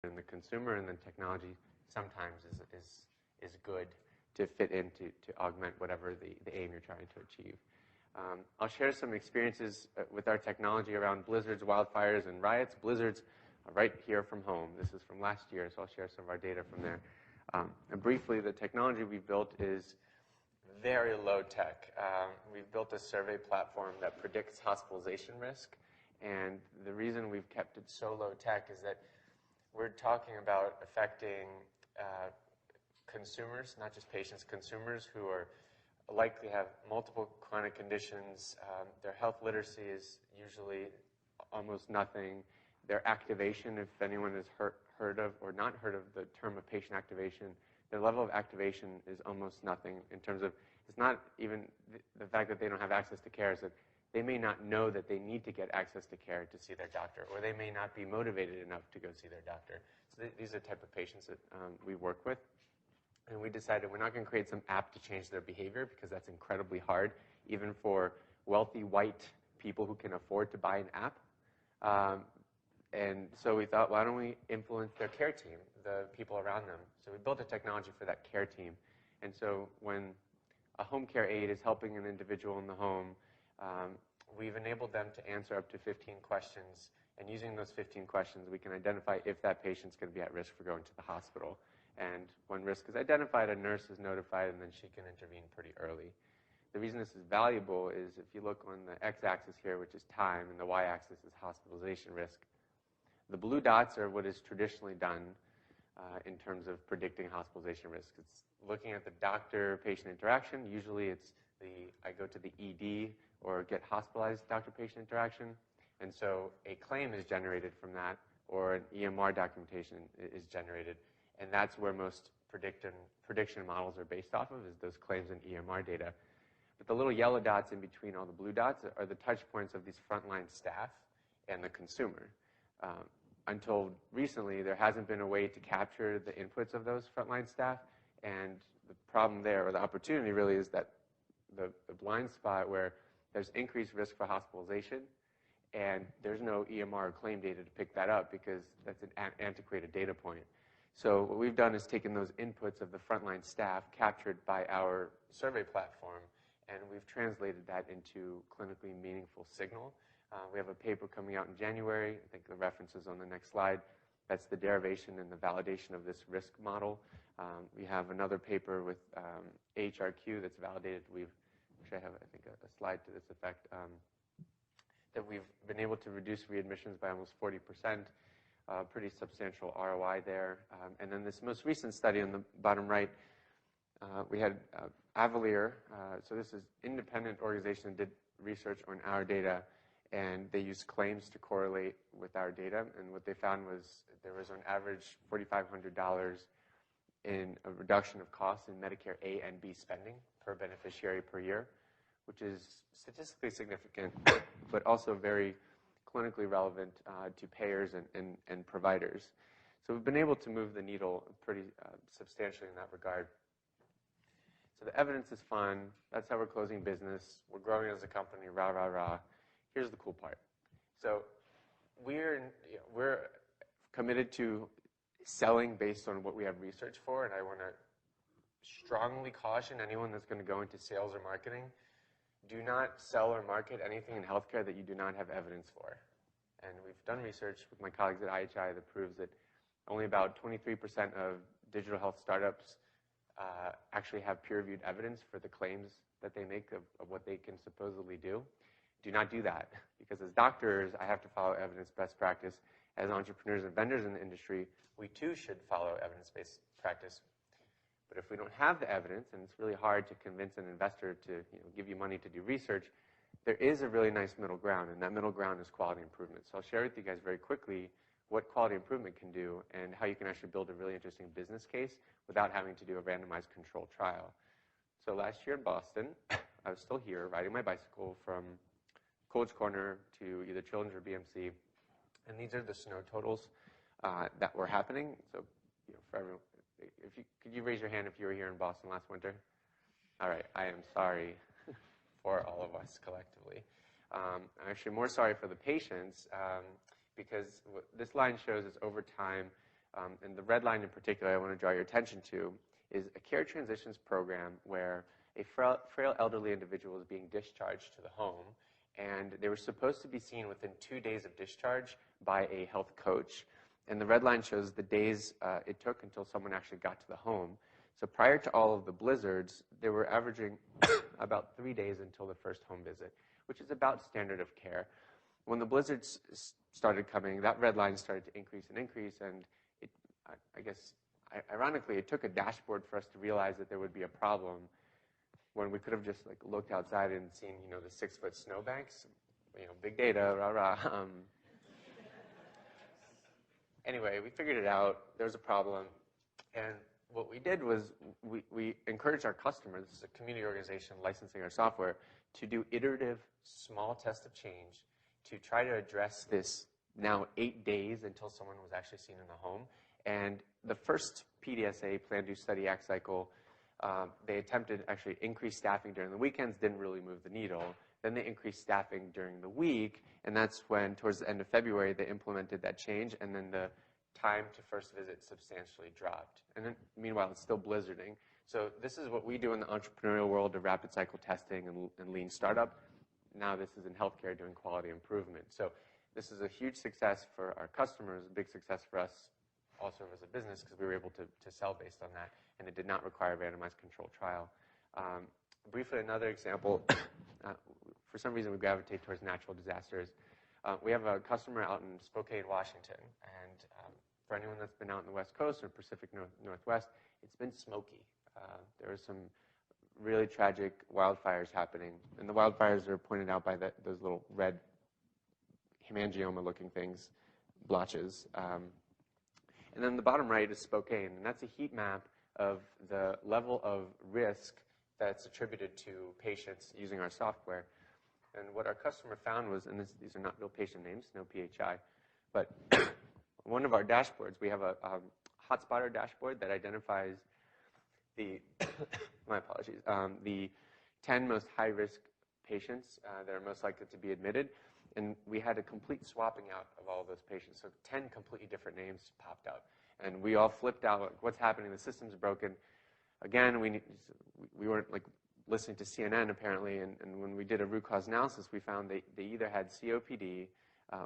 in the consumer, and then technology sometimes is good to fit in to augment whatever the aim you're trying to achieve. I'll share some experiences with our technology around blizzards, wildfires, and riots. Blizzards are right here from home. This is from last year, so I'll share some of our data from there. And briefly, the technology we've built is very low tech. We've built a survey platform that predicts hospitalization risk. And the reason we've kept it so low tech is that we're talking about affecting consumers, not just patients, consumers who are likely have multiple chronic conditions. Their health literacy is usually almost nothing. Their activation, if anyone has heard of or not heard of the term of patient activation, their level of activation is almost nothing in terms of, it's not even the fact that they don't have access to care, is that they may not know that they need to get access to care to see their doctor, or they may not be motivated enough to go see their doctor. So these are the type of patients that we work with. And we decided we're not going to create some app to change their behavior, because that's incredibly hard, even for wealthy white people who can afford to buy an app. And so we thought, why don't we influence their care team, the people around them? So we built a technology for that care team. And so when a home care aide is helping an individual in the home, we've enabled them to answer up to 15 questions. And using those 15 questions, we can identify if that patient's going to be at risk for going to the hospital. And when risk is identified, a nurse is notified, and then she can intervene pretty early. The reason this is valuable is if you look on the x-axis here, which is time, and the y-axis is hospitalization risk, the blue dots are what is traditionally done in terms of predicting hospitalization risk. It's looking at the doctor-patient interaction. Usually it's I go to the ED or get hospitalized doctor-patient interaction. And so a claim is generated from that, or an EMR documentation is generated. And that's where most prediction models are based off of, is those claims and EMR data. But the little yellow dots in between all the blue dots are the touch points of these frontline staff and the consumer. Until recently, there hasn't been a way to capture the inputs of those frontline staff. And the problem there, or the opportunity really, is that the blind spot where there's increased risk for hospitalization, and there's no EMR claim data to pick that up, because that's an antiquated data point. So what we've done is taken those inputs of the frontline staff captured by our survey platform, and we've translated that into clinically meaningful signal. We have a paper coming out in January. I think the reference is on the next slide. That's the derivation and the validation of this risk model. We have another paper with AHRQ that's validated. Actually, I have, I think, a slide to this effect, that we've been able to reduce readmissions by almost 40%. Pretty substantial ROI there. And then this most recent study on the bottom right, we had Avalier. So this is an independent organization that did research on our data, and they used claims to correlate with our data. And what they found was there was on average $4,500 in a reduction of costs in Medicare A and B spending per beneficiary per year, which is statistically significant, but also very clinically relevant to payers and providers. So we've been able to move the needle pretty substantially in that regard. So the evidence is fun. That's how we're closing business. We're growing as a company, rah, rah, rah. Here's the cool part. So we're committed to selling based on what we have research for, and I want to strongly caution anyone that's going to go into sales or marketing, do not sell or market anything in healthcare that you do not have evidence for. And we've done research with my colleagues at IHI that proves that only about 23% of digital health startups actually have peer-reviewed evidence for the claims that they make of what they can supposedly do. Do not do that, because as doctors, I have to follow evidence best practice. As entrepreneurs and vendors in the industry, we too should follow evidence-based practice. But if we don't have the evidence, and it's really hard to convince an investor to give you money to do research, there is a really nice middle ground, and that middle ground is quality improvement. So I'll share with you guys very quickly what quality improvement can do and how you can actually build a really interesting business case without having to do a randomized controlled trial. So last year in Boston, I was still here riding my bicycle from Cole's Corner to either Children's or BMC, and these are the snow totals that were happening. So for everyone, could you raise your hand if you were here in Boston last winter? All right, I am sorry for all of us collectively. I'm actually more sorry for the patients, because what this line shows is over time, And the red line in particular I want to draw your attention to is a care transitions program where a frail elderly individual is being discharged to the home, and they were supposed to be seen within 2 days of discharge by a health coach. And the red line shows the days it took until someone actually got to the home. So prior to all of the blizzards, they were averaging about 3 days until the first home visit, which is about standard of care. When the blizzards started coming, that red line started to increase and increase, and I guess, ironically, it took a dashboard for us to realize that there would be a problem when we could have just like looked outside and seen, the 6-foot snowbanks, big data, rah, rah. Anyway, we figured it out. There was a problem, and what we did was we encouraged our customers, this is a community organization licensing our software, to do iterative small tests of change to try to address this now 8 days until someone was actually seen in the home. And the first PDSA, Plan, Do, Study, Act cycle, they attempted actually increase staffing during the weekends, didn't really move the needle. Then they increased staffing during the week, and that's when, towards the end of February, they implemented that change, and then the time to first visit substantially dropped. And then, meanwhile, it's still blizzarding. So this is what we do in the entrepreneurial world of rapid cycle testing and lean startup. Now this is in healthcare doing quality improvement. So this is a huge success for our customers, a big success for us also as a business, because we were able to sell based on that, and it did not require a randomized controlled trial. Briefly, another example, for some reason we gravitate towards natural disasters. We have a customer out in Spokane, Washington, and for anyone that's been out in the West Coast or Pacific Northwest, it's been smoky. There are some really tragic wildfires happening, and the wildfires are pointed out by those little red hemangioma-looking things, blotches. And then the bottom right is Spokane, and that's a heat map of the level of risk that's attributed to patients using our software. And what our customer found was, and these are not real patient names, no PHI, but one of our dashboards, we have a hotspotter dashboard that identifies the, my apologies, the 10 most high-risk patients that are most likely to be admitted. And we had a complete swapping out of all of those patients. So 10 completely different names popped up. And we all flipped out, like, what's happening? The system's broken. Again, we weren't like listening to CNN apparently, and when we did a root cause analysis, we found they either had COPD,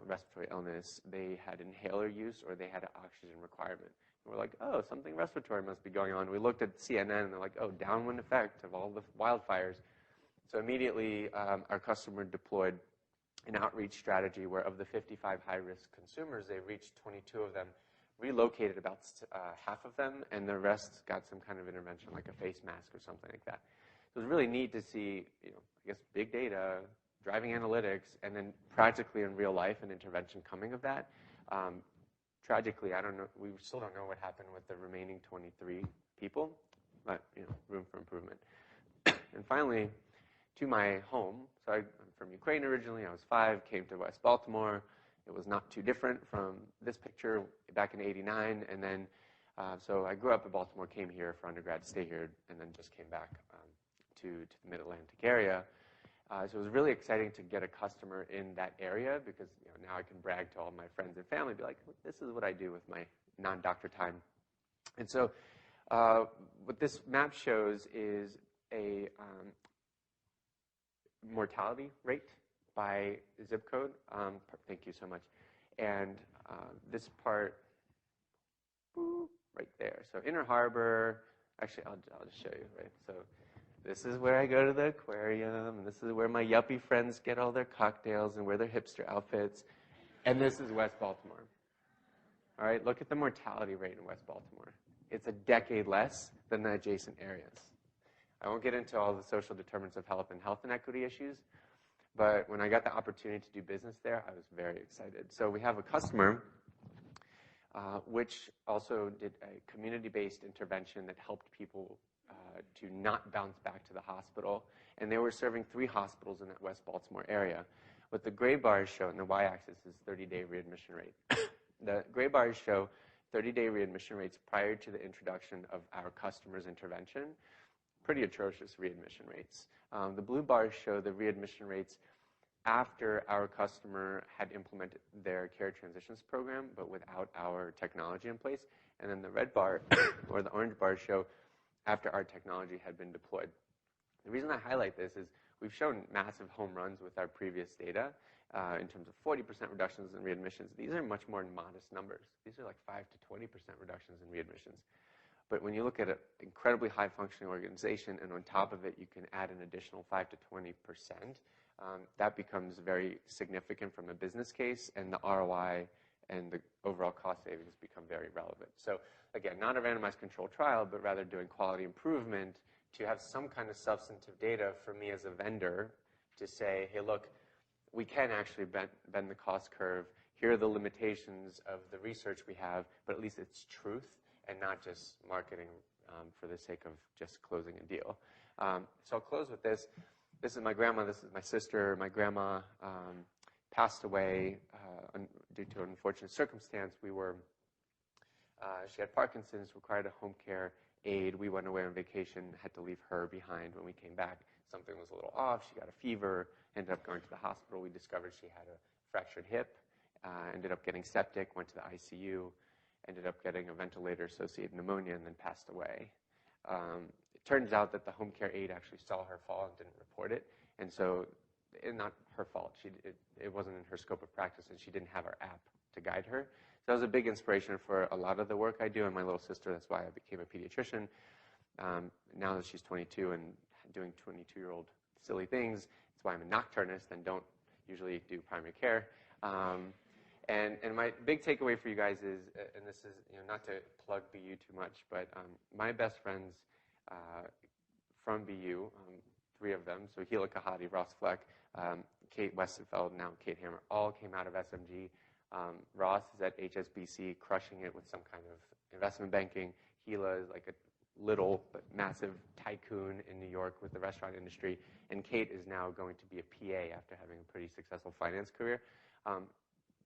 respiratory illness, they had inhaler use, or they had an oxygen requirement. And we're like, oh, something respiratory must be going on. We looked at CNN, and they're like, oh, downwind effect of all the wildfires. So immediately, our customer deployed an outreach strategy where of the 55 high-risk consumers, they reached 22 of them, relocated about half of them, and the rest got some kind of intervention, like a face mask or something like that. So it was really neat to see, I guess, big data, driving analytics, and then practically in real life an intervention coming of that. Tragically, I don't know, we still don't know what happened with the remaining 23 people, but, room for improvement. And finally, to my home. So I'm from Ukraine originally. I was 5, came to West Baltimore. It was not too different from this picture back in '89. And then, so I grew up in Baltimore, came here for undergrad, stayed here, and then just came back to the Mid-Atlantic area. So it was really exciting to get a customer in that area because now I can brag to all my friends and family, be like, this is what I do with my non-doctor time. And so what this map shows is a mortality rate by zip code. Thank you so much. And this part, right there. So Inner Harbor, actually, I'll just show you, right? So this is where I go to the aquarium, and this is where my yuppie friends get all their cocktails and wear their hipster outfits. And this is West Baltimore. All right, look at the mortality rate in West Baltimore. It's a decade less than the adjacent areas. I won't get into all the social determinants of health and health inequity issues, but when I got the opportunity to do business there, I was very excited. So we have a customer which also did a community-based intervention that helped people to not bounce back to the hospital. And they were serving 3 hospitals in that West Baltimore area. What the gray bars show, and the y-axis is 30-day readmission rate. The gray bars show 30-day readmission rates prior to the introduction of our customer's intervention. Pretty atrocious readmission rates. The blue bars show the readmission rates after our customer had implemented their care transitions program, but without our technology in place. And then the red bar or the orange bars show after our technology had been deployed. The reason I highlight this is we've shown massive home runs with our previous data in terms of 40% reductions in readmissions. These are much more modest numbers. These are like 5 to 20% reductions in readmissions. But when you look at an incredibly high-functioning organization, and on top of it, you can add an additional 5 to 20%, that becomes very significant from a business case, and the ROI and the overall cost savings become very relevant. So again, not a randomized controlled trial, but rather doing quality improvement to have some kind of substantive data for me as a vendor to say, hey, look, we can actually bend the cost curve. Here are the limitations of the research we have, but at least it's truth and not just marketing for the sake of just closing a deal. So I'll close with this. This is my grandma. This is my sister. My grandma passed away due to an unfortunate circumstance. She had Parkinson's, required a home care aide. We went away on vacation, had to leave her behind. When we came back, something was a little off. She got a fever, ended up going to the hospital. We discovered she had a fractured hip, ended up getting septic, went to the ICU, ended up getting a ventilator-associated pneumonia, and then passed away. It turns out that the home care aide actually saw her fall and didn't report it, and so not her fault. It wasn't in her scope of practice, and she didn't have our app to guide her. So that was a big inspiration for a lot of the work I do, and my little sister, that's why I became a pediatrician. Now that she's 22 and doing 22-year-old silly things, that's why I'm a nocturnist and don't usually do primary care. And my big takeaway for you guys is, and this is not to plug BU too much, but my best friends from BU, 3 of them, so Hila Kahati, Ross Fleck, Kate Westenfeld, now Kate Hammer, all came out of SMG. Ross is at HSBC, crushing it with some kind of investment banking. Hila is like a little but massive tycoon in New York with the restaurant industry. And Kate is now going to be a PA after having a pretty successful finance career.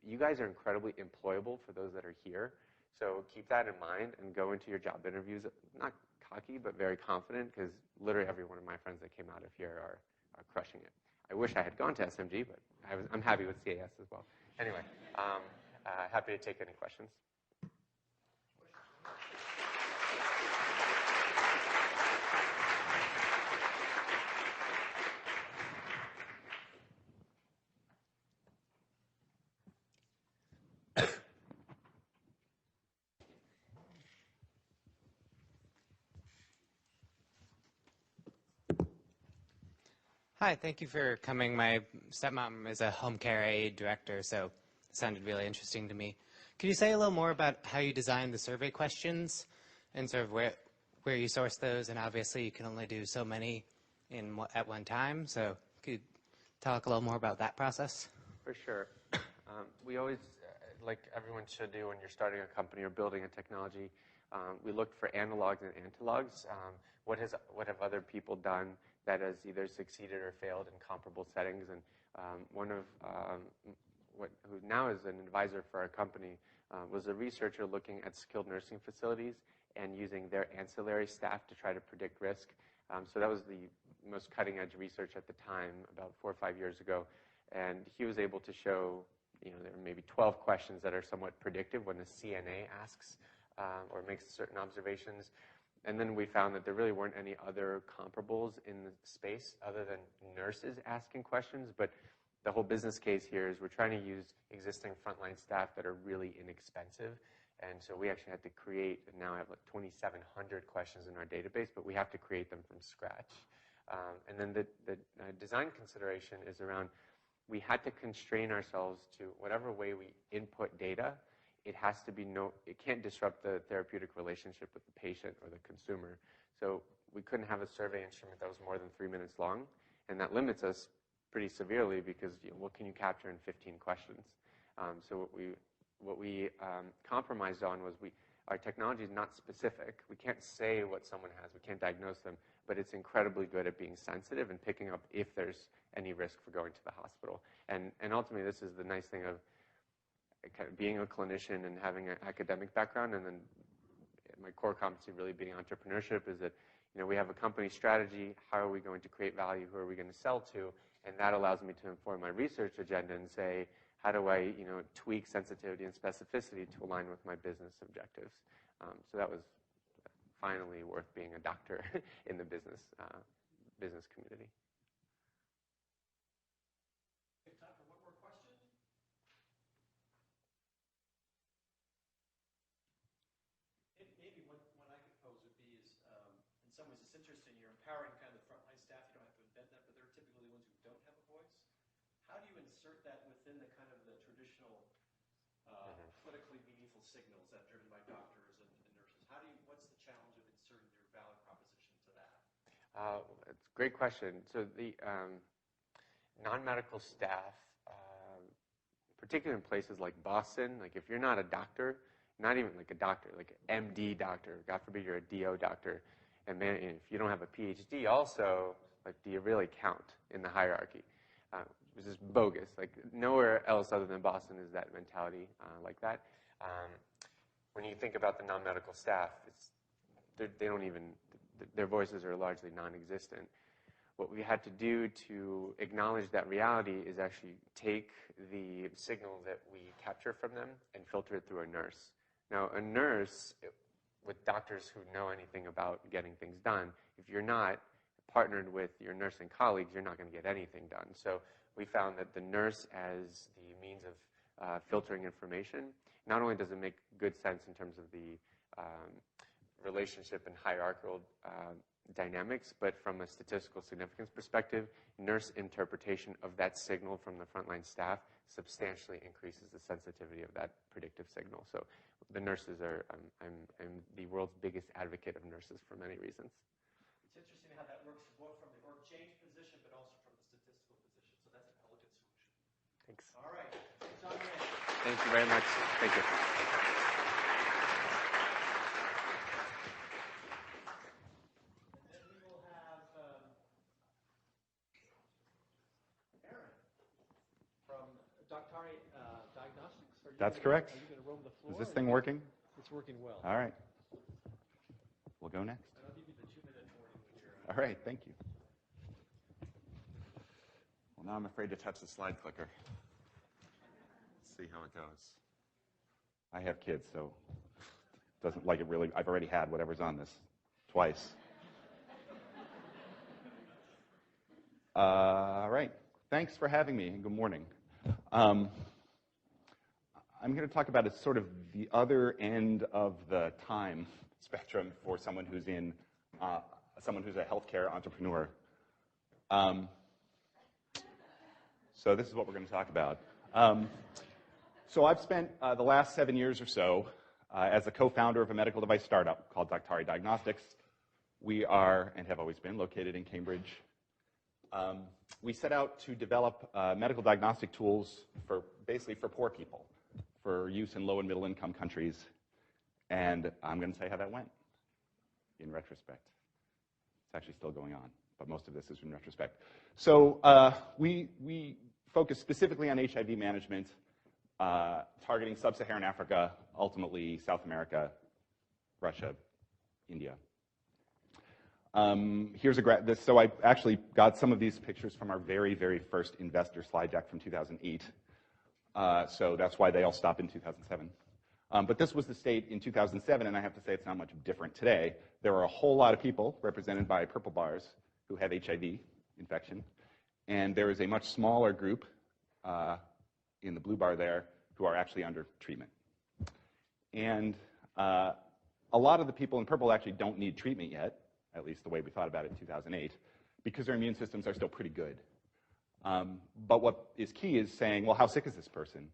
You guys are incredibly employable for those that are here. So keep that in mind and go into your job interviews, not cocky, but very confident, because literally every one of my friends that came out of here are crushing it. I wish I had gone to SMG, but I'm happy with CAS as well. Anyway, happy to take any questions. Hi, thank you for coming. My stepmom is a home care aide director, so it sounded really interesting to me. Could you say a little more about how you designed the survey questions and sort of where you source those? And obviously, you can only do so many at one time, so could you talk a little more about that process? For sure. We always, like everyone should do when you're starting a company or building a technology, we looked for analogs and antilogs. What have other people done that has either succeeded or failed in comparable settings? And one of who now is an advisor for our company was a researcher looking at skilled nursing facilities and using their ancillary staff to try to predict risk. So that was the most cutting edge research at the time, about 4 or 5 years ago. And he was able to show, there are maybe 12 questions that are somewhat predictive when the CNA asks or makes certain observations. And then we found that there really weren't any other comparables in the space other than nurses asking questions. But the whole business case here is we're trying to use existing frontline staff that are really inexpensive. And so we actually had to create, and now I have like 2,700 questions in our database, but we have to create them from scratch. And then the design consideration is around, we had to constrain ourselves to whatever way we input data. It has to be it can't disrupt the therapeutic relationship with the patient or the consumer. So we couldn't have a survey instrument that was more than 3 minutes long, and that limits us pretty severely because what can you capture in 15 questions? So what we compromised on was our technology is not specific. We can't say what someone has. We can't diagnose them, but it's incredibly good at being sensitive and picking up if there's any risk for going to the hospital. And ultimately, this is the nice thing of kind of being a clinician and having an academic background, and then my core competency really being entrepreneurship is that we have a company strategy. How are we going to create value? Who are we going to sell to? And that allows me to inform my research agenda and say, how do I, tweak sensitivity and specificity to align with my business objectives? So that was finally worth being a doctor in the business community. We have time for one more question. Maybe one I could pose would be is, in some ways, it's interesting. You're empowering kind of the frontline staff. You don't have to invent that, but they're typically the ones who don't have a voice. How do you insert that within the kind of the traditional politically meaningful signals that are driven by doctors and nurses? What's the challenge of inserting your value proposition to that? It's a great question. So the non-medical staff, particularly in places like Boston, like if you're not a doctor, not even like a doctor, like an MD doctor, God forbid you're a DO doctor, and man, if you don't have a PhD also, like do you really count in the hierarchy? Which is bogus. Like nowhere else other than Boston is that mentality like that. When you think about the non-medical staff, they don't even, their voices are largely non-existent. What we had to do to acknowledge that reality is actually take the signal that we capture from them and filter it through a nurse. Now, a nurse, with doctors who know anything about getting things done, if you're not partnered with your nursing colleagues, you're not going to get anything done. So we found that the nurse as the means of filtering information, not only does it make good sense in terms of the relationship and hierarchical dynamics, but from a statistical significance perspective, nurse interpretation of that signal from the frontline staff substantially increases the sensitivity of that predictive signal. So the nurses are, I'm the world's biggest advocate of nurses for many reasons. It's interesting how that works both from the org change position, but also from the statistical position. So that's an elegant solution. Thanks. All right. John Ray. Thank you very much. Thank you. And then we will have Aaron from Daktari Diagnostics. That's correct. Are you going to roam the floor? Is this thing working? It's working well. All right. We'll go next. And I'll give you the 2-minute warning when you're All right, thank you. Well, now I'm afraid to touch the slide clicker. Let's see how it goes. I have kids, so it doesn't like it really. I've already had whatever's on this twice. All right. Thanks for having me, and good morning. I'm going to talk about sort of the other end of the time spectrum for someone who's a healthcare entrepreneur. So this is what we're going to talk about. So I've spent the last 7 years or so as the co-founder of a medical device startup called Daktari Diagnostics. We are, and have always been, located in Cambridge. We set out to develop medical diagnostic tools basically for poor people, for use in low and middle income countries. And I'm going to say how that went in retrospect. It's actually still going on, but most of this is in retrospect. So we focus specifically on HIV management, targeting sub-Saharan Africa, ultimately South America, Russia, India. Here's a so I actually got some of these pictures from our very, very first investor slide deck from 2008. So that's why they all stopped in 2007. But this was the state in 2007, and I have to say it's not much different today. There are a whole lot of people, represented by purple bars, who have HIV infection. And there is a much smaller group in the blue bar there who are actually under treatment. And a lot of the people in purple actually don't need treatment yet, at least the way we thought about it in 2008, because their immune systems are still pretty good. But what is key is saying, well, how sick is this person?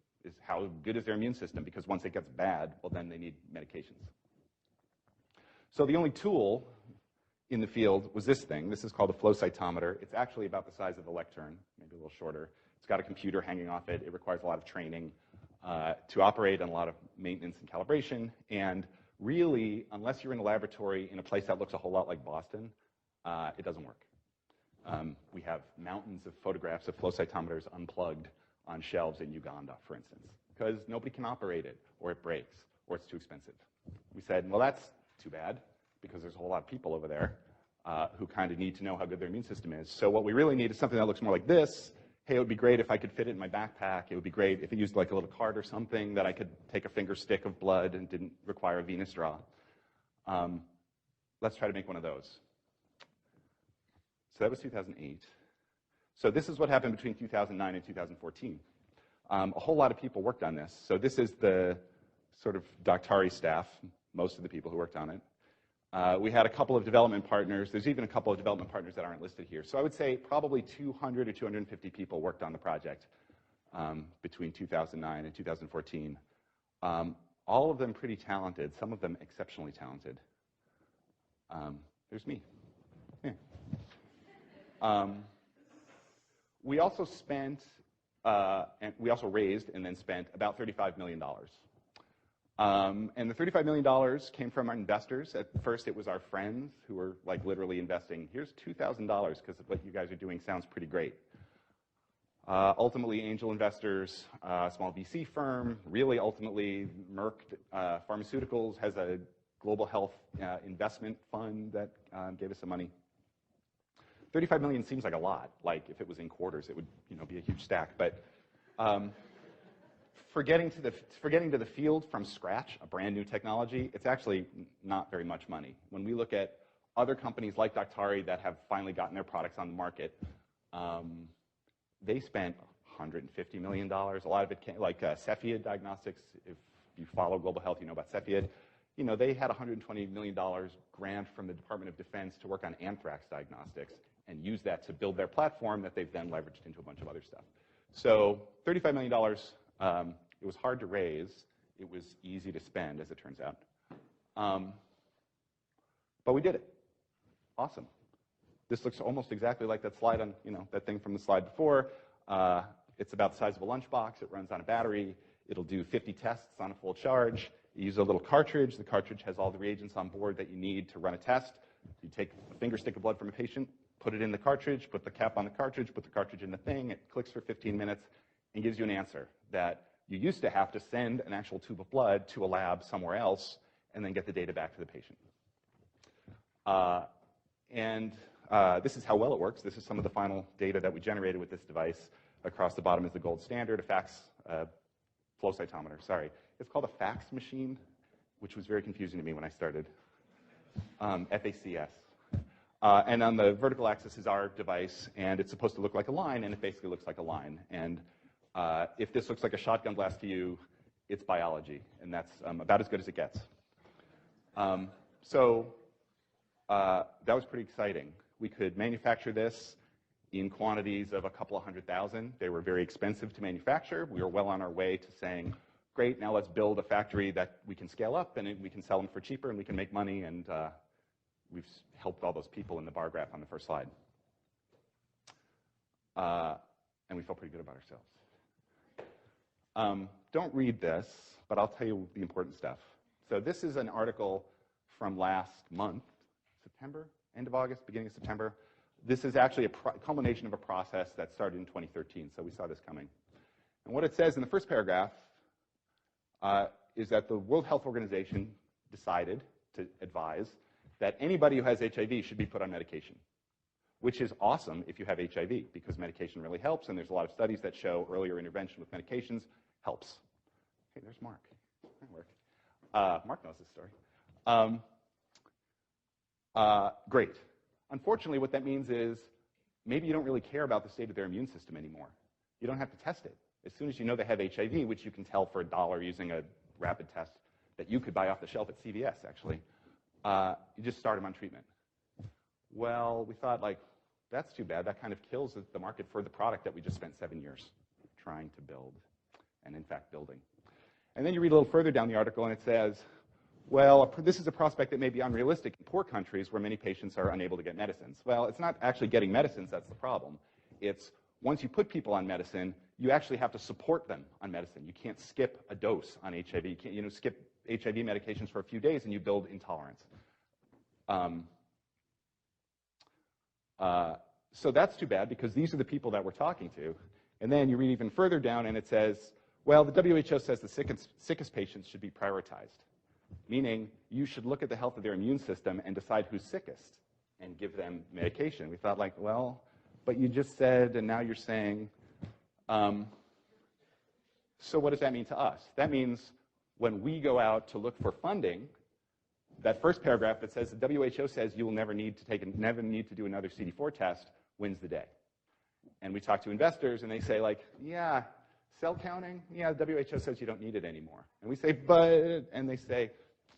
How good is their immune system? Because once it gets bad, well, then they need medications. So the only tool in the field was this thing. This is called a flow cytometer. It's actually about the size of a lectern, maybe a little shorter. It's got a computer hanging off it. It requires a lot of training to operate and a lot of maintenance and calibration. And really, unless you're in a laboratory in a place that looks a whole lot like Boston, it doesn't work. We have mountains of photographs of flow cytometers unplugged on shelves in Uganda, for instance, because nobody can operate it, or it breaks, or it's too expensive. We said, well, that's too bad, because there's a whole lot of people over there. who kind of need to know how good their immune system is. So what we really need is something that looks more like this. Hey, it would be great if I could fit it in my backpack. It would be great if it used like a little cart or something that I could take a finger stick of blood and didn't require a venous draw. Let's try to make one of those. So that was 2008. So this is what happened between 2009 and 2014. A whole lot of people worked on this. So this is the sort of Daktari staff, most of the people who worked on it. We had a couple of development partners. There's even a couple of development partners that aren't listed here. So I would say probably 200 or 250 people worked on the project between 2009 and 2014. All of them pretty talented, some of them exceptionally talented. There's me. Yeah. We also spent, and we also raised and then spent about $35 million. And the $35 million came from our investors. At first, it was our friends who were like literally investing. Here's $2,000 because what you guys are doing sounds pretty great. Ultimately, angel investors, small VC firm, really ultimately Merck Pharmaceuticals has a global health investment fund that gave us some money. 35 million seems like a lot. Like if it was in quarters, it would be a huge stack. But for getting to the field from scratch, a brand new technology, it's actually not very much money. When we look at other companies like Daktari that have finally gotten their products on the market, they spent $150 million. A lot of it came, like Cepheid Diagnostics, if you follow global health, you know about Cepheid. They had $120 million grant from the Department of Defense to work on anthrax diagnostics and use that to build their platform that they've then leveraged into a bunch of other stuff. So $35 million, it was hard to raise. It was easy to spend, as it turns out. But we did it. Awesome. This looks almost exactly like that slide on, that thing from the slide before. It's about the size of a lunchbox. It runs on a battery. It'll do 50 tests on a full charge. You use a little cartridge. The cartridge has all the reagents on board that you need to run a test. You take a finger stick of blood from a patient, put it in the cartridge, put the cap on the cartridge, put the cartridge in the thing. It clicks for 15 minutes and gives you an answer that you used to have to send an actual tube of blood to a lab somewhere else and then get the data back to the patient. This is how well it works. This is some of the final data that we generated with this device. Across the bottom is the gold standard, a fax flow cytometer. Sorry. It's called a fax machine, which was very confusing to me when I started. FACS. And on the vertical axis is our device, and it's supposed to look like a line, and it basically looks like a line. And if this looks like a shotgun blast to you, it's biology, and that's about as good as it gets. So that was pretty exciting. We could manufacture this in quantities of a couple of 100,000. They were very expensive to manufacture. We were well on our way to saying, great, now let's build a factory that we can scale up, and we can sell them for cheaper, and we can make money, and we've helped all those people in the bar graph on the first slide. And we felt pretty good about ourselves. Don't read this, but I'll tell you the important stuff. So this is an article from last month, September, end of August, beginning of September. This is actually a culmination of a process that started in 2013, so we saw this coming. And what it says in the first paragraph is that the World Health Organization decided to advise that anybody who has HIV should be put on medication, which is awesome if you have HIV, because medication really helps, and there's a lot of studies that show earlier intervention with medications helps. Hey, there's Mark. Mark knows this story. Great. Unfortunately, what that means is maybe you don't really care about the state of their immune system anymore. You don't have to test it. As soon as you know they have HIV, which you can tell for $1 using a rapid test that you could buy off the shelf at CVS, actually, you just start them on treatment. Well, we thought, that's too bad. That kind of kills the market for the product that we just spent 7 years trying to build and, in fact, building. And then you read a little further down the article, and it says, well, this is a prospect that may be unrealistic in poor countries where many patients are unable to get medicines. Well, it's not actually getting medicines that's the problem. It's once you put people on medicine, you actually have to support them on medicine. You can't skip a dose on HIV. You can't skip HIV medications for a few days and you build intolerance. So that's too bad because these are the people that we're talking to. And then you read even further down and it says, well, the WHO says the sickest patients should be prioritized, meaning you should look at the health of their immune system and decide who's sickest and give them medication. We thought, like, well, but you just said, and now you're saying, so what does that mean to us? That means when we go out to look for funding, that first paragraph that says the WHO says you will never need to do another CD4 test wins the day. And we talk to investors, and they say, like, yeah, cell counting, yeah, the WHO says you don't need it anymore. And we say, but, and they say,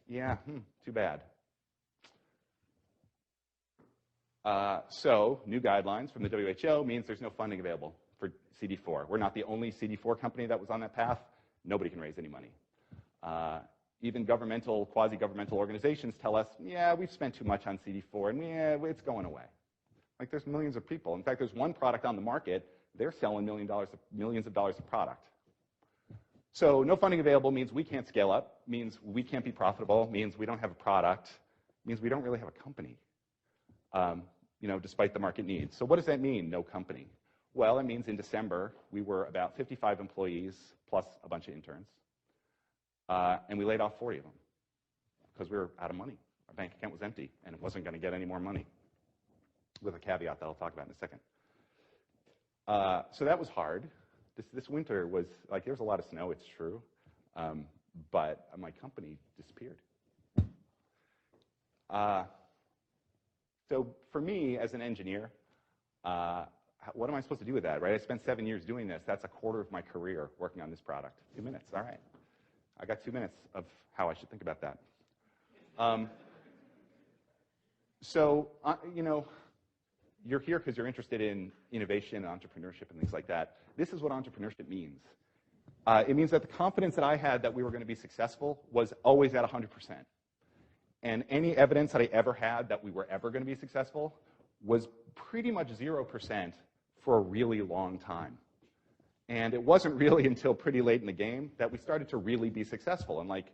yeah, too bad. So new guidelines from the WHO means there's no funding available for CD4. We're not the only CD4 company that was on that path. Nobody can raise any money. Even governmental, quasi-governmental organizations tell us, yeah, we've spent too much on CD4, and yeah, it's going away. Like, there's millions of people. In fact, there's one product on the market. They're selling millions of dollars of product. So no funding available means we can't scale up, means we can't be profitable, means we don't have a product, means we don't really have a company, despite the market needs. So what does that mean, no company? Well, it means in December, we were about 55 employees plus a bunch of interns. And we laid off 40 of them because we were out of money. Our bank account was empty, and it wasn't going to get any more money, with a caveat that I'll talk about in a second. So that was hard. This winter was, like, there was a lot of snow, it's true, but my company disappeared. So for me, as an engineer, what am I supposed to do with that, right? I spent 7 years doing this. That's a quarter of my career working on this product. 2 minutes, all right. I got 2 minutes of how I should think about that. You're here because you're interested in innovation and entrepreneurship and things like that. This is what entrepreneurship means. It means that the confidence that I had that we were going to be successful was always at 100%. And any evidence that I ever had that we were ever going to be successful was pretty much 0% for a really long time. And it wasn't really until pretty late in the game that we started to really be successful and, like,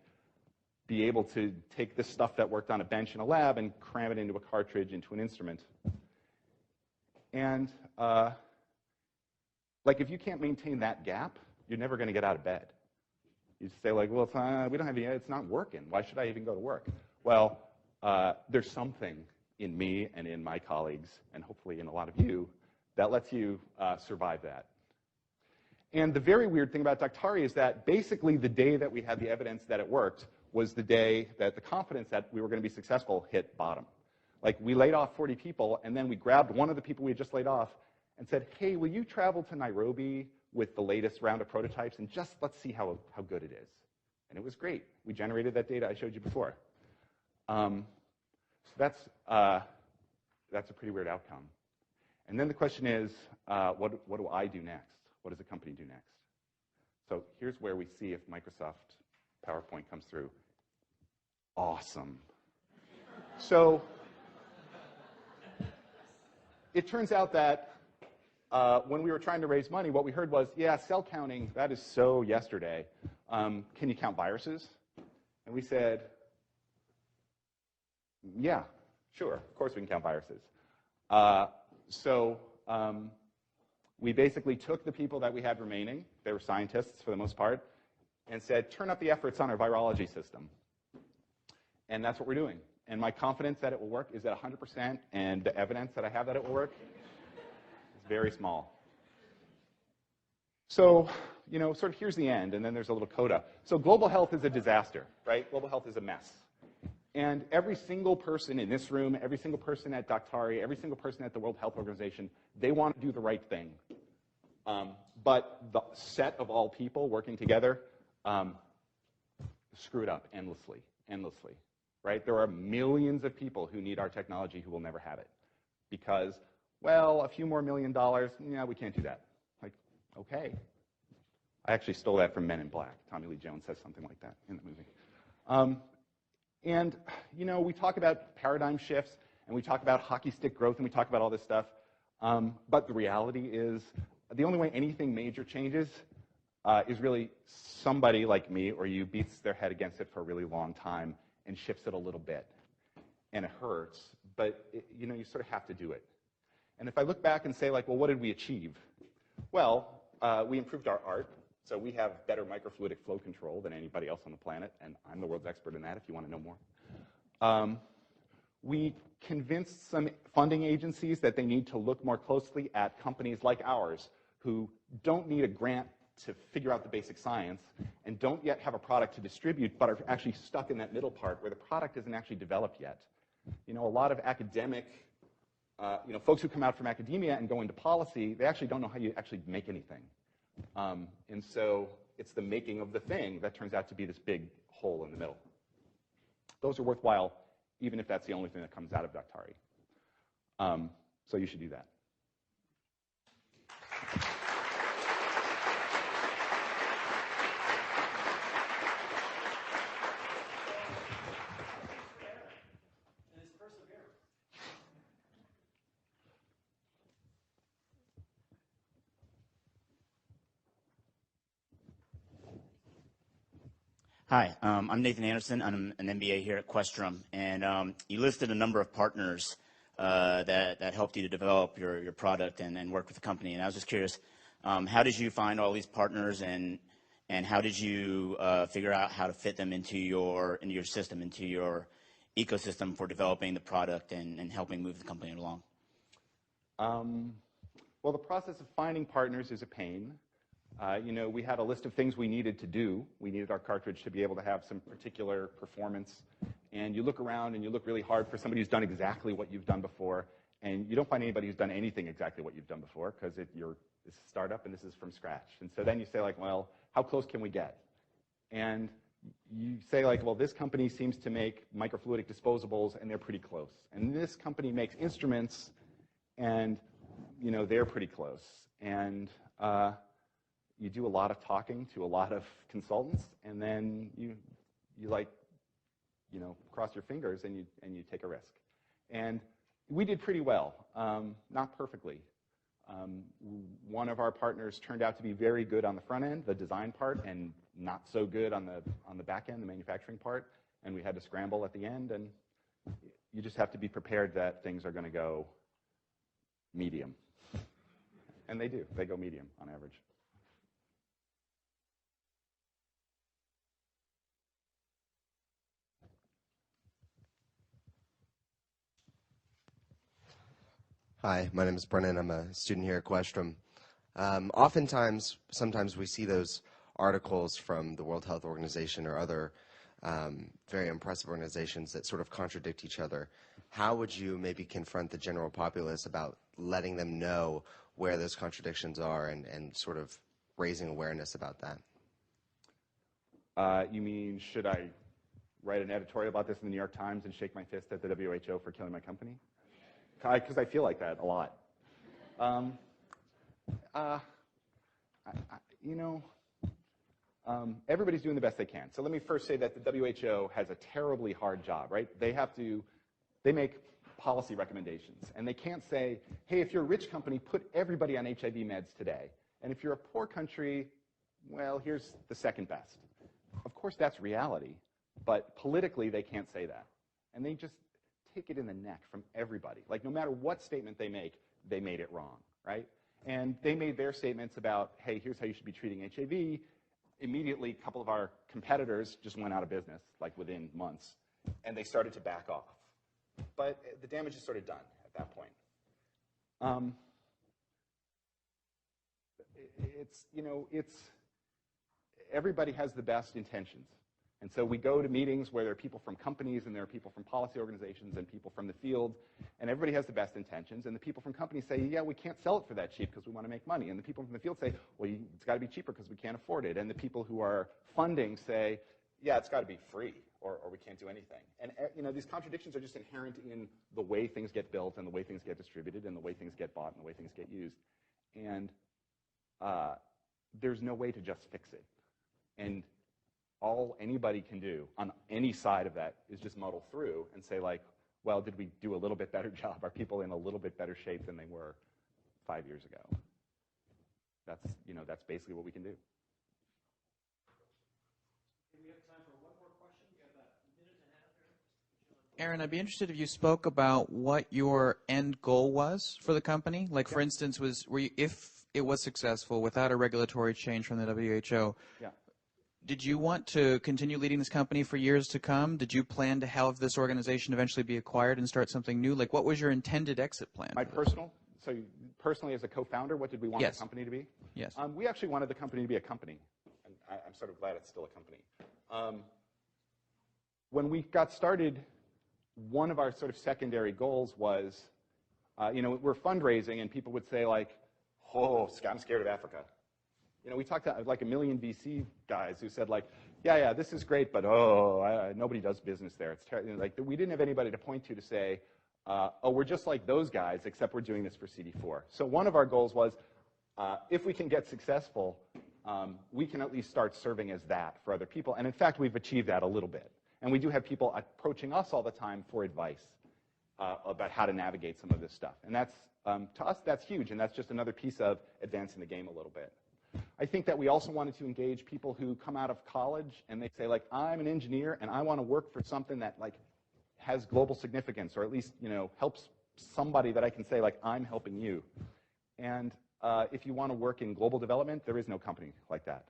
be able to take this stuff that worked on a bench in a lab and cram it into a cartridge, into an instrument. And, like, if you can't maintain that gap, you're never going to get out of bed. You just say, like, well, we don't have any, it's not working. Why should I even go to work? Well, there's something in me and in my colleagues, and hopefully in a lot of you, that lets you survive that. And the very weird thing about Daktari is that basically the day that we had the evidence that it worked was the day that the confidence that we were going to be successful hit bottom. Like, we laid off 40 people, and then we grabbed one of the people we had just laid off and said, hey, will you travel to Nairobi with the latest round of prototypes, and just let's see how good it is. And it was great. We generated that data I showed you before. So that's a pretty weird outcome. And then the question is, what do I do next? What does the company do next? So here's where we see if Microsoft PowerPoint comes through. Awesome. So it turns out that when we were trying to raise money, what we heard was, yeah, cell counting, that is so yesterday. Can you count viruses? And we said, yeah, sure, of course we can count viruses. We basically took the people that we had remaining, they were scientists for the most part, and said, turn up the efforts on our virology system. And that's what we're doing. And my confidence that it will work is at 100%, and the evidence that I have that it will work is very small. So, sort of here's the end, and then there's a little coda. So global health is a disaster, right? Global health is a mess. And every single person in this room, every single person at Daktari, every single person at the World Health Organization, they want to do the right thing. But the set of all people working together screw it up endlessly, right? There are millions of people who need our technology who will never have it because, well, a few more $1 million, yeah, we can't do that. Like, okay. I actually stole that from Men in Black. Tommy Lee Jones says something like that in the movie. And, we talk about paradigm shifts, and we talk about hockey stick growth, and we talk about all this stuff. But the reality is the only way anything major changes is really somebody like me or you beats their head against it for a really long time and shifts it a little bit. And it hurts, but, you sort of have to do it. And if I look back and say, like, well, what did we achieve? Well, we improved our art. So we have better microfluidic flow control than anybody else on the planet, and I'm the world's expert in that if you want to know more. We convinced some funding agencies that they need to look more closely at companies like ours who don't need a grant to figure out the basic science and don't yet have a product to distribute, but are actually stuck in that middle part where the product isn't actually developed yet. A lot of academic, folks who come out from academia and go into policy, they actually don't know how you actually make anything. And so it's the making of the thing that turns out to be this big hole in the middle. Those are worthwhile, even if that's the only thing that comes out of Daktari. So you should do that. Hi, I'm Nathan Anderson. I'm an MBA here at Questrom, and you listed a number of partners that helped you to develop your product and work with the company. And I was just curious, how did you find all these partners, and how did you figure out how to fit them into your system, into your ecosystem for developing the product and helping move the company along? Well, the process of finding partners is a pain. We had a list of things we needed to do. We needed our cartridge to be able to have some particular performance. And you look around and you look really hard for somebody who's done exactly what you've done before. And you don't find anybody who's done anything exactly what you've done before, because it's a startup and this is from scratch. And so then you say, like, well, how close can we get? And you say, like, well, this company seems to make microfluidic disposables and they're pretty close. And this company makes instruments and, they're pretty close. And you do a lot of talking to a lot of consultants, and then you cross your fingers and you take a risk. And we did pretty well, not perfectly. One of our partners turned out to be very good on the front end, the design part, and not so good on the back end, the manufacturing part. And we had to scramble at the end, and you just have to be prepared that things are going to go medium. And they do. They go medium on average. Hi, my name is Brennan. I'm a student here at Questrom. Sometimes we see those articles from the World Health Organization or other very impressive organizations that sort of contradict each other. How would you maybe confront the general populace about letting them know where those contradictions are and sort of raising awareness about that? You mean, should I write an editorial about this in the New York Times and shake my fist at the WHO for killing my company? Because I feel like that a lot. Everybody's doing the best they can. So let me first say that the WHO has a terribly hard job, right? They make policy recommendations, and they can't say, hey, if you're a rich company, put everybody on HIV meds today. And if you're a poor country, well, here's the second best. Of course, that's reality, but politically, they can't say that. And they just take it in the neck from everybody. Like, no matter what statement they make, they made it wrong, right? And they made their statements about, hey, here's how you should be treating HIV. Immediately, a couple of our competitors just went out of business, like within months, and they started to back off. But the damage is sort of done at that point. Everybody has the best intentions. And so we go to meetings where there are people from companies and there are people from policy organizations and people from the field, and everybody has the best intentions. And the people from companies say, yeah, we can't sell it for that cheap because we want to make money. And the people from the field say, well, it's got to be cheaper because we can't afford it. And the people who are funding say, yeah, it's got to be free or we can't do anything. And these contradictions are just inherent in the way things get built and the way things get distributed and the way things get bought and the way things get used. And there's no way to just fix it. And all anybody can do on any side of that is just muddle through and say, like, well, did we do a little bit better job? Are people in a little bit better shape than they were 5 years ago? That's basically what we can do. We have time for one more question. We have about a minute and a half here. Aaron, I'd be interested if you spoke about what your end goal was for the company. Like, for instance, if it was successful without a regulatory change from the WHO, Did you want to continue leading this company for years to come? Did you plan to have this organization eventually be acquired and start something new? Like, what was your intended exit plan? Personally as a co-founder, what did we want the company to be? Yes. We actually wanted the company to be a company. And I'm sort of glad it's still a company. When we got started, one of our sort of secondary goals was, we're fundraising, and people would say, like, oh, I'm scared of Africa. We talked to like 1 million VC guys who said, like, yeah, this is great, but nobody does business there. It's like, we didn't have anybody to point to say, we're just like those guys, except we're doing this for CD4. So one of our goals was, if we can get successful, we can at least start serving as that for other people. And in fact, we've achieved that a little bit. And we do have people approaching us all the time for advice about how to navigate some of this stuff. And that's, to us, that's huge. And that's just another piece of advancing the game a little bit. I think that we also wanted to engage people who come out of college and they say, like, I'm an engineer and I want to work for something that, like, has global significance, or at least, helps somebody that I can say, like, I'm helping you. And if you want to work in global development, there is no company like that.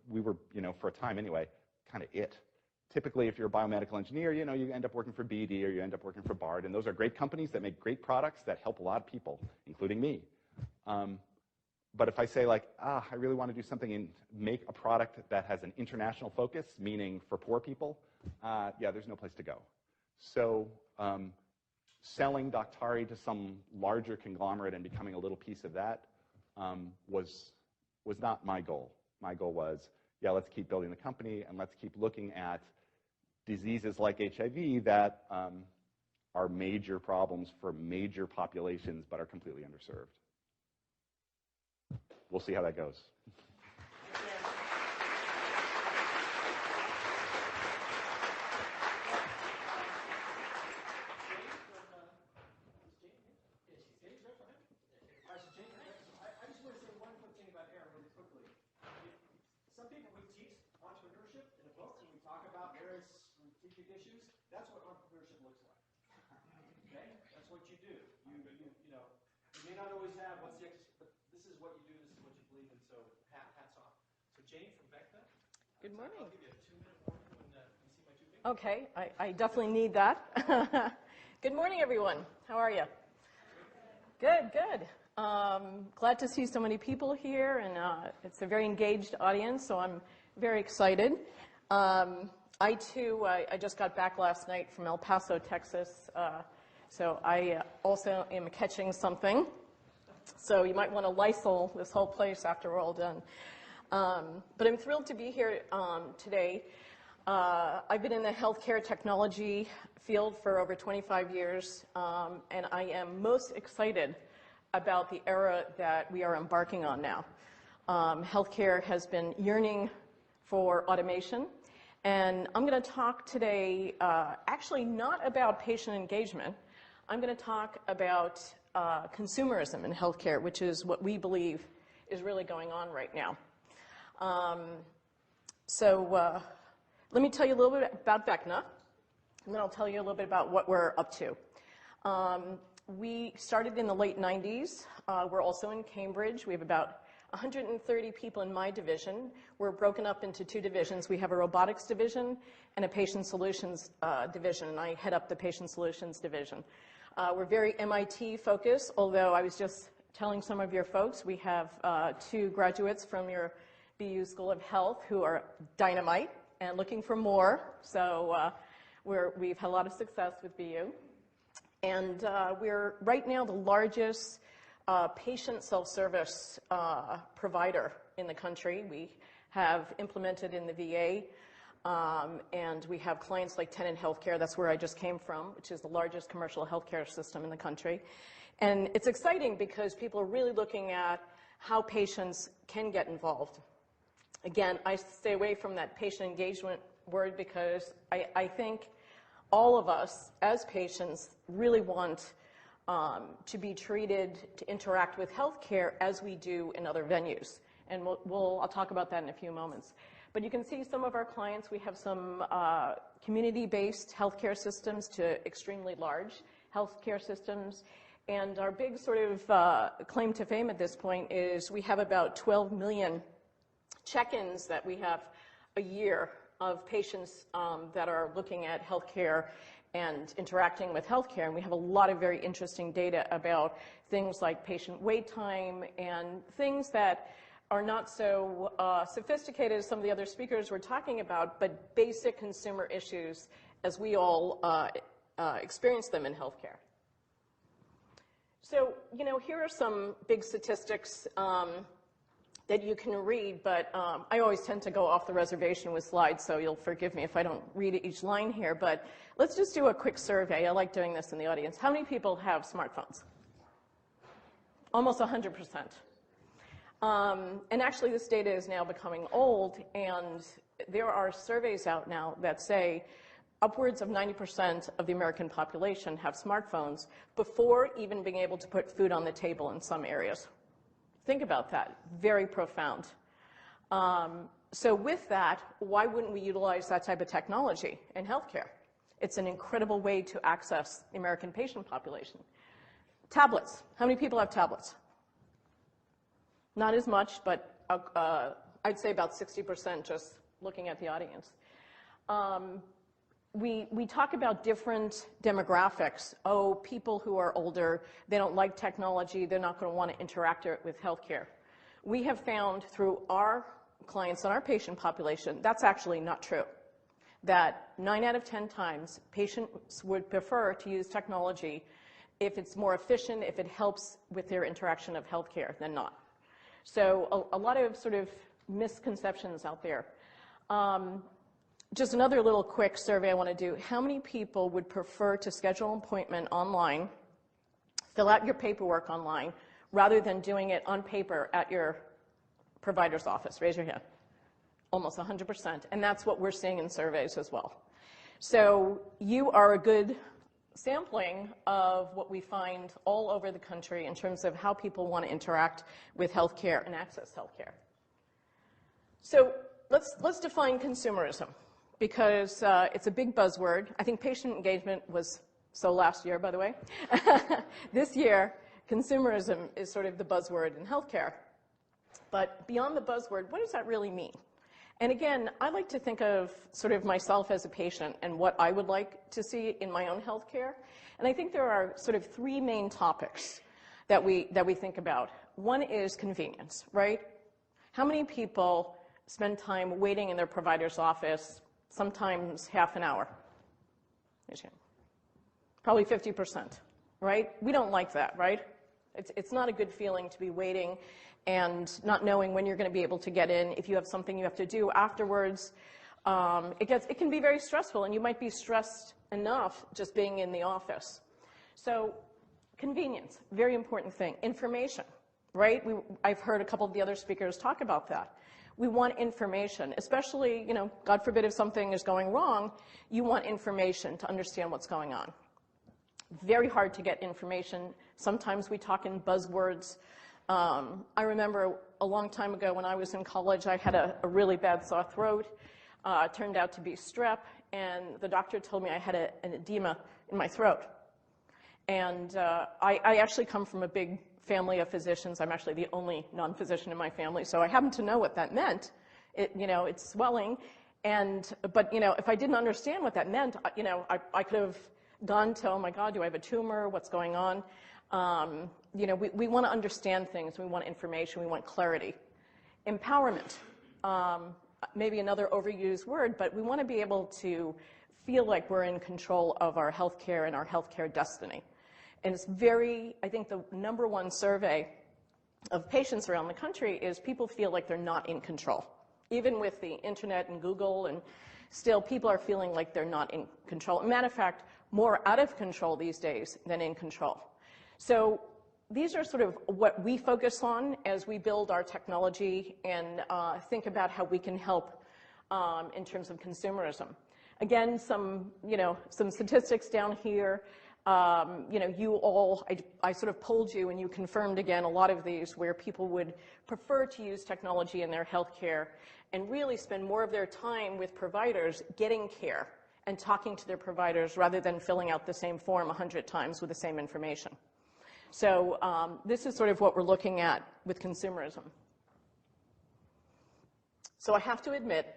We were, for a time anyway, kind of it. Typically, if you're a biomedical engineer, you end up working for BD or you end up working for Bard, and those are great companies that make great products that help a lot of people, including me. But if I say, like, I really want to do something and make a product that has an international focus, meaning for poor people, yeah, there's no place to go. So selling Daktari to some larger conglomerate and becoming a little piece of that was not my goal. My goal was, yeah, let's keep building the company and let's keep looking at diseases like HIV that are major problems for major populations but are completely underserved. We'll see how that goes. Some people we teach entrepreneurship in a book and we talk about various strategic issues. That's what entrepreneurship looks like. Okay, that's what you do. You may not always have what's the but this is what you do. This is what you believe in. So hats off. So Jane from Vecna. Good morning. I'll give you a 2-minute warning when you see my 2 fingers. Okay, I definitely need that. Good morning, everyone. How are you? Good, good. Glad to see so many people here, and it's a very engaged audience, so I'm very excited. I just got back last night from El Paso, Texas, so I also am catching something. So you might want to Lysol this whole place after we're all done. But I'm thrilled to be here today. I've been in the healthcare technology field for over 25 years, and I am most excited about the era that we are embarking on now. Healthcare has been yearning for automation, and I'm going to talk today actually not about patient engagement. I'm going to talk about consumerism in healthcare, which is what we believe is really going on right now. Let me tell you a little bit about Vecna, and then I'll tell you a little bit about what we're up to. We started in the late 90s. We're also in Cambridge. We have about 130 people in my division. We're broken up into 2 divisions. We have a robotics division and a patient solutions division, and I head up the patient solutions division. We're very MIT focused, although I was just telling some of your folks, we have 2 graduates from your BU School of Health who are dynamite and looking for more. So we've had a lot of success with BU. And we're right now the largest patient self-service provider in the country. We have implemented in the VA, and we have clients like Tenet Healthcare, that's where I just came from, which is the largest commercial healthcare system in the country. And it's exciting because people are really looking at how patients can get involved. Again, I stay away from that patient engagement word because I think all of us as patients really want to be treated, to interact with healthcare as we do in other venues. And I'll talk about that in a few moments. But you can see some of our clients. We have some community-based healthcare systems to extremely large healthcare systems. And our big sort of claim to fame at this point is we have about 12 million check-ins that we have a year of patients that are looking at healthcare and interacting with healthcare, and we have a lot of very interesting data about things like patient wait time and things that are not so sophisticated as some of the other speakers were talking about, but basic consumer issues as we all experience them in healthcare. So, you know, here are some big statistics that you can read, but I always tend to go off the reservation with slides, so you'll forgive me if I don't read each line here, but let's just do a quick survey. I like doing this in the audience. How many people have smartphones? Almost 100%. And actually, this data is now becoming old, and there are surveys out now that say upwards of 90% of the American population have smartphones before even being able to put food on the table in some areas. Think about that. Very profound. So with that, why wouldn't we utilize that type of technology in healthcare? It's an incredible way to access the American patient population. Tablets. How many people have tablets? Not as much, but I'd say about 60% just looking at the audience. We talk about different demographics. Oh, people who are older, they don't like technology, they're not going to want to interact with healthcare. We have found through our clients and our patient population, that's actually not true. That 9 out of 10 times, patients would prefer to use technology if it's more efficient, if it helps with their interaction of healthcare than not. So a lot of sort of misconceptions out there. Just another little quick survey I want to do. How many people would prefer to schedule an appointment online, fill out your paperwork online, rather than doing it on paper at your provider's office? Raise your hand. Almost 100%. And that's what we're seeing in surveys as well. So you are a good sampling of what we find all over the country in terms of how people want to interact with healthcare and access healthcare. So let's define consumerism, because it's a big buzzword. I think patient engagement was so last year, by the way. This year, consumerism is sort of the buzzword in healthcare. But beyond the buzzword, what does that really mean? And again, I like to think of sort of myself as a patient and what I would like to see in my own healthcare. And I think there are sort of three main topics that we think about. One is convenience, right? How many people spend time waiting in their provider's office, sometimes half an hour? Probably 50%, right? We don't like that, right? It's not a good feeling to be waiting and not knowing when you're going to be able to get in. If you have something you have to do afterwards, it can be very stressful, and you might be stressed enough just being in the office. So convenience, very important thing. Information, right? I've heard a couple of the other speakers talk about that. We want information, especially, you know, God forbid if something is going wrong, you want information to understand what's going on. Very hard to get information. Sometimes we talk in buzzwords. I remember a long time ago when I was in college, I had a really bad sore throat. It turned out to be strep, and the doctor told me I had an edema in my throat. And I actually come from a big family of physicians. I'm actually the only non-physician in my family, so I happen to know what that meant. It's swelling. But if I didn't understand what that meant, I could have gone to, oh my God, do I have a tumor? What's going on? We want to understand things. We want information. We want clarity. Empowerment, maybe another overused word, but we want to be able to feel like we're in control of our healthcare and our healthcare destiny. And it's I think the number one survey of patients around the country is people feel like they're not in control. Even with the internet and Google, and still people are feeling like they're not in control. Matter of fact, more out of control these days than in control. So these are sort of what we focus on as we build our technology and think about how we can help in terms of consumerism. Again, some statistics down here. You all, I sort of polled you and you confirmed again a lot of these where people would prefer to use technology in their healthcare and really spend more of their time with providers getting care and talking to their providers rather than filling out the same form 100 times with the same information. So this is sort of what we're looking at with consumerism. So I have to admit,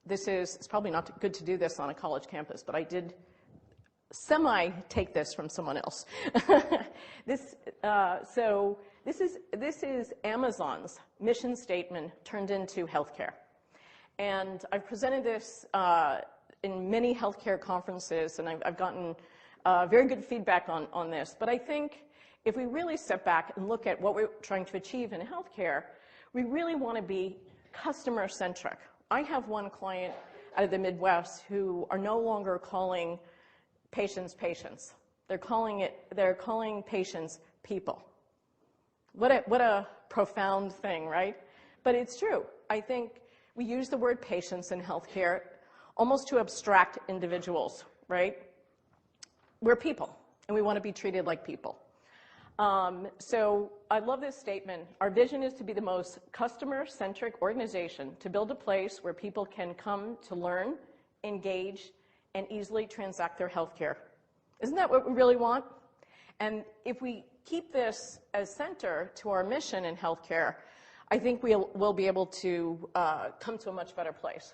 it's probably not good to do this on a college campus, but I did take this from someone else. This is Amazon's mission statement turned into healthcare. And I've presented this in many healthcare conferences, and I've gotten very good feedback on this. But I think if we really step back and look at what we're trying to achieve in healthcare, we really want to be customer-centric. I have one client out of the Midwest who are no longer calling patients patients. They're calling patients people. What a profound thing, right? But it's true. I think we use the word patients in healthcare almost to abstract individuals, right? We're people, and we want to be treated like people. So I love this statement. Our vision is to be the most customer-centric organization, to build a place where people can come to learn, engage, and easily transact their healthcare. Isn't that what we really want? And if we keep this as center to our mission in healthcare, I think we'll be able to come to a much better place.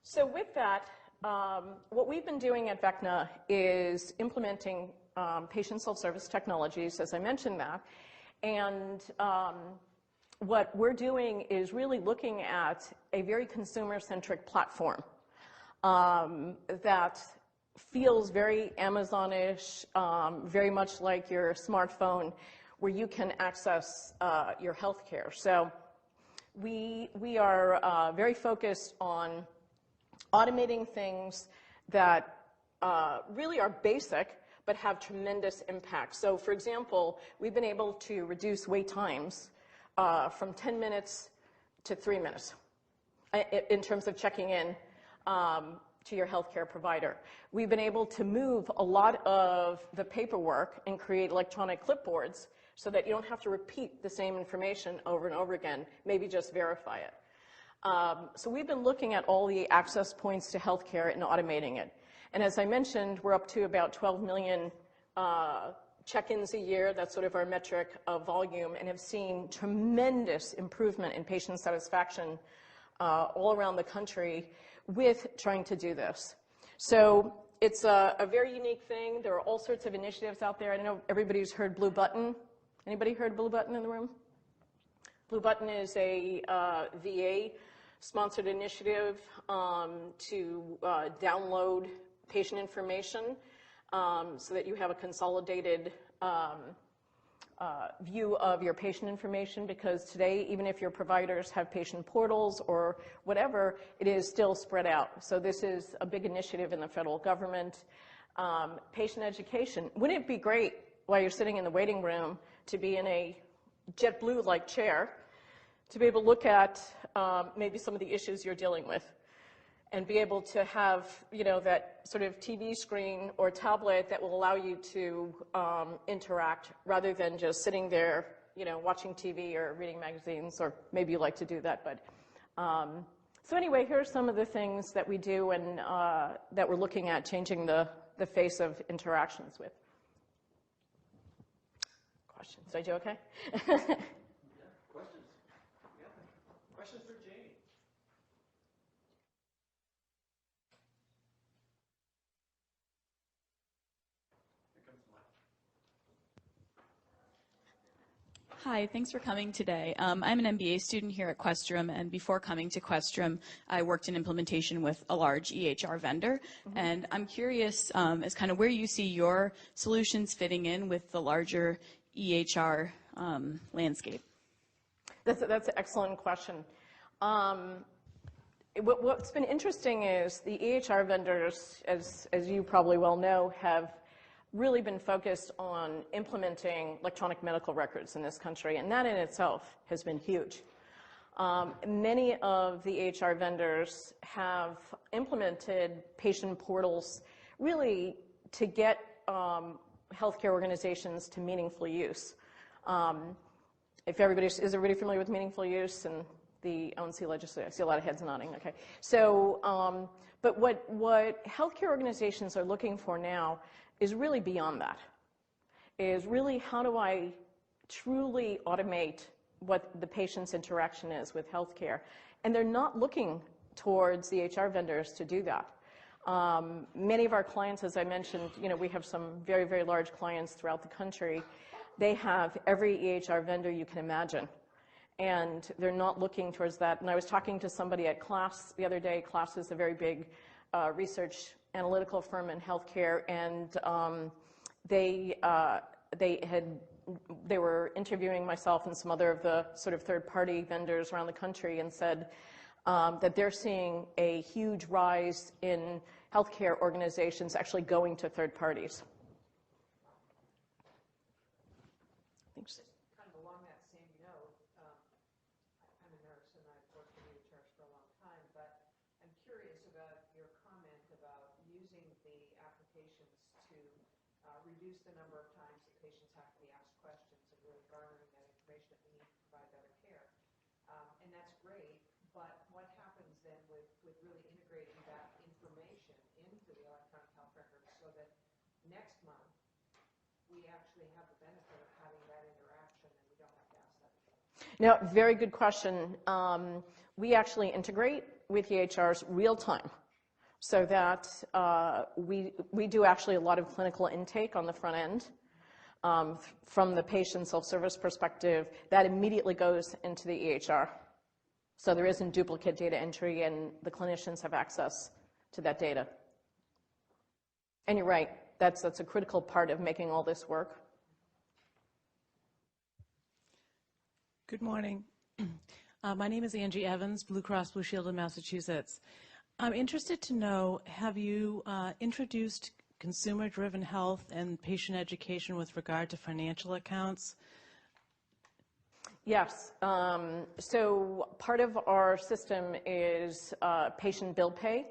So with that, what we've been doing at Vecna is implementing patient self-service technologies, as I mentioned that. And what we're doing is really looking at a very consumer-centric platform that feels very Amazon-ish, very much like your smartphone, where you can access your healthcare. So we are very focused on automating things that really are basic but have tremendous impact. So for example, we've been able to reduce wait times from 10 minutes to 3 minutes in terms of checking in to your healthcare provider. We've been able to move a lot of the paperwork and create electronic clipboards so that you don't have to repeat the same information over and over again, maybe just verify it. So we've been looking at all the access points to healthcare and automating it. And as I mentioned, we're up to about 12 million check-ins a year. That's sort of our metric of volume, and have seen tremendous improvement in patient satisfaction all around the country with trying to do this. So it's a very unique thing. There are all sorts of initiatives out there. I know everybody's heard Blue Button. Anybody heard Blue Button in the room? Blue Button is a VA-sponsored initiative to download patient information so that you have a consolidated view of your patient information, because today, even if your providers have patient portals or whatever, it is still spread out. So this is a big initiative in the federal government. Patient education. Wouldn't it be great while you're sitting in the waiting room to be in a JetBlue-like chair, to be able to look at maybe some of the issues you're dealing with, and be able to have, you know, that sort of TV screen or tablet that will allow you to interact rather than just sitting there, you know, watching TV or reading magazines, or maybe you like to do that. But so anyway, here are some of the things that we do and that we're looking at changing the face of interactions with. Questions? Did I do okay? Yeah, questions? Yeah. Questions for Janie? Here comes the mic. Hi, thanks for coming today. I'm an MBA student here at Questrom, and before coming to Questrom, I worked in implementation with a large EHR vendor. Mm-hmm. And I'm curious as kind of where you see your solutions fitting in with the larger EHR landscape. That's an excellent question. What's been interesting is the EHR vendors, as you probably well know, have really been focused on implementing electronic medical records in this country, and that in itself has been huge. Many of the EHR vendors have implemented patient portals really to get healthcare organizations to meaningful use. Is everybody familiar with meaningful use and the ONC legislation? I see a lot of heads nodding. Okay, so but what healthcare organizations are looking for now is really beyond that. Is really, how do I truly automate what the patient's interaction is with healthcare? And they're not looking towards the EHR vendors to do that. Many of our clients, as I mentioned, we have some very, very large clients throughout the country. They have every EHR vendor you can imagine, and they're not looking towards that. And I was talking to somebody at KLAS the other day. KLAS is a very big research analytical firm in healthcare, and they were interviewing myself and some other of the sort of third-party vendors around the country, and said that they're seeing a huge rise in healthcare organizations actually going to third parties. Thanks. Kind of along that same note, I'm a nurse and I've worked in EHRs for a long time, but I'm curious about your comment about using the applications to reduce the number of times that patients have to be asked questions and really garnering that information that we need to provide better care. And that's great, but what happens then with really integrating that information into the electronic health record so that next month we actually have the benefit of having that interaction and we don't have to ask that again? Now, very good question. We actually integrate with EHRs real time, so that we do actually a lot of clinical intake on the front end. From the patient self-service perspective, that immediately goes into the EHR. So there isn't duplicate data entry, and the clinicians have access to that data. And you're right, that's a critical part of making all this work. Good morning. My name is Angie Evans, Blue Cross Blue Shield of Massachusetts. I'm interested to know, have you introduced consumer-driven health and patient education with regard to financial accounts? Yes. So part of our system is patient bill pay.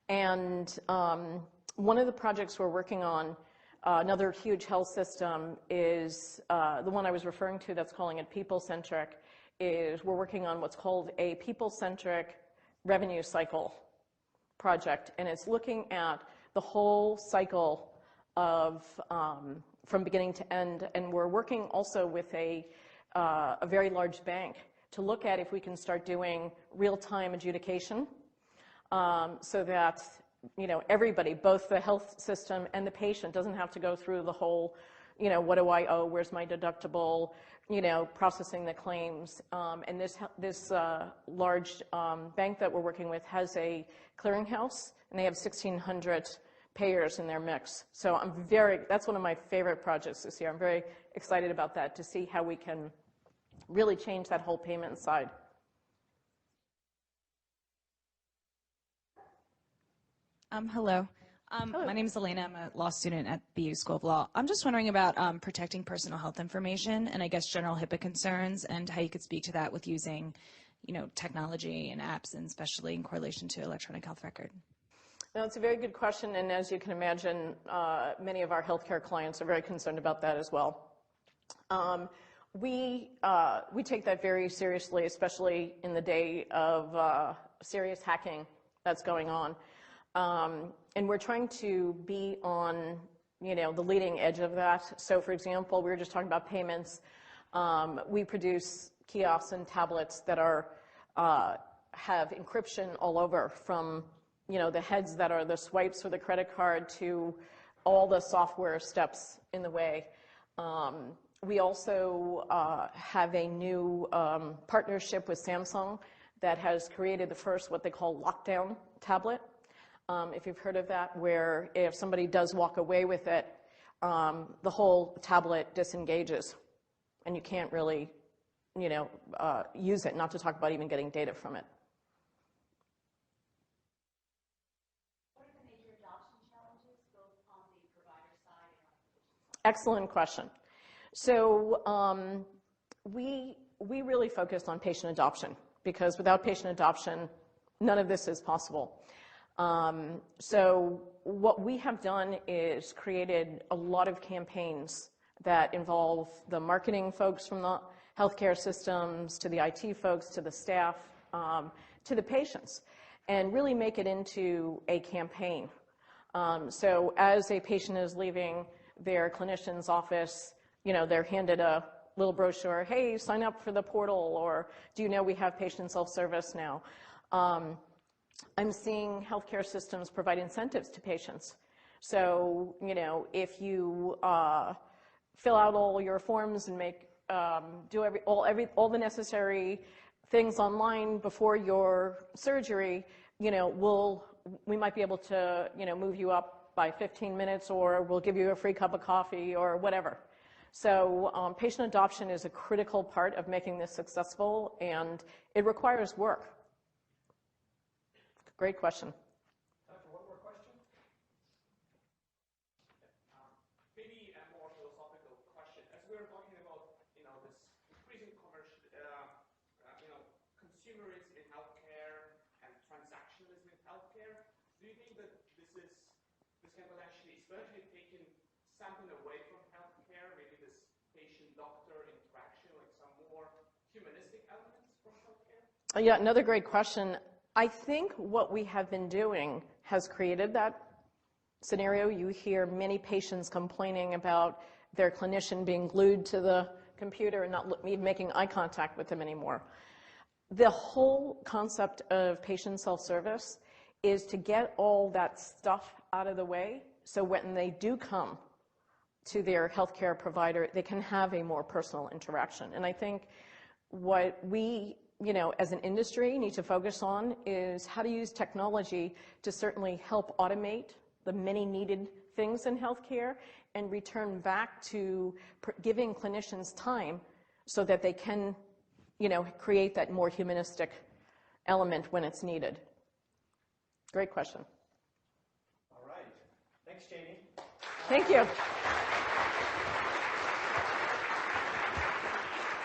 And one of the projects we're working on, another huge health system, is the one I was referring to that's calling it people-centric, is we're working on what's called a people-centric revenue cycle project. And it's looking at the whole cycle of from beginning to end. And we're working also with a very large bank to look at if we can start doing real-time adjudication, so that everybody, both the health system and the patient, doesn't have to go through the whole, what do I owe, where's my deductible, processing the claims. And this large bank that we're working with has a clearinghouse, and they have 1,600 payers in their mix. So that's one of my favorite projects this year. I'm very excited about that, to see how we can really change that whole payment side. Hello. My name is Elena. I'm a law student at BU School of Law. I'm just wondering about protecting personal health information and I guess general HIPAA concerns, and how you could speak to that with using, technology and apps, and especially in correlation to electronic health record. No, it's a very good question, and as you can imagine, many of our healthcare clients are very concerned about that as well. We take that very seriously, especially in the day of serious hacking that's going on. And we're trying to be on, the leading edge of that. So, for example, we were just talking about payments. We produce kiosks and tablets that have encryption all over, from the heads that are the swipes for the credit card to all the software steps in the way. We also have a new partnership with Samsung that has created the first, what they call, lockdown tablet. If you've heard of that, where if somebody does walk away with it, the whole tablet disengages, and you can't really, use it, not to talk about even getting data from it. What are the major adoption challenges, both on the provider side and on the patient side? Excellent question. So we really focus on patient adoption, because without patient adoption, none of this is possible. So what we have done is created a lot of campaigns that involve the marketing folks from the healthcare systems, to the IT folks, to the staff, to the patients, and really make it into a campaign. So as a patient is leaving their clinician's office, they're handed a little brochure, hey, sign up for the portal, or do you know we have patient self-service now? I'm seeing healthcare systems provide incentives to patients. So, you know, if you fill out all your forms and do all the necessary things online before your surgery, you know, we might be able to, you know, move you up by 15 minutes, or we'll give you a free cup of coffee or whatever. So patient adoption is a critical part of making this successful, and it requires work. Great question. Time for one more question. Maybe a more philosophical question. As we're talking about, you know, this increasing commercial, you know, consumerism in healthcare and transactionalism in healthcare, do you think that this can potentially, especially taking something away from healthcare, maybe this patient-doctor interaction, like some more humanistic elements from healthcare? Yeah, another great question. I think what we have been doing has created that scenario. You hear many patients complaining about their clinician being glued to the computer and not even making eye contact with them anymore. The whole concept of patient self-service is to get all that stuff out of the way so when they do come to their healthcare provider, they can have a more personal interaction. And I think what we, you know, as an industry need to focus on is how to use technology to certainly help automate the many needed things in healthcare and return back to giving clinicians time so that they can, you know, create that more humanistic element when it's needed. Great question. All right. Thanks, Janie. Thank you.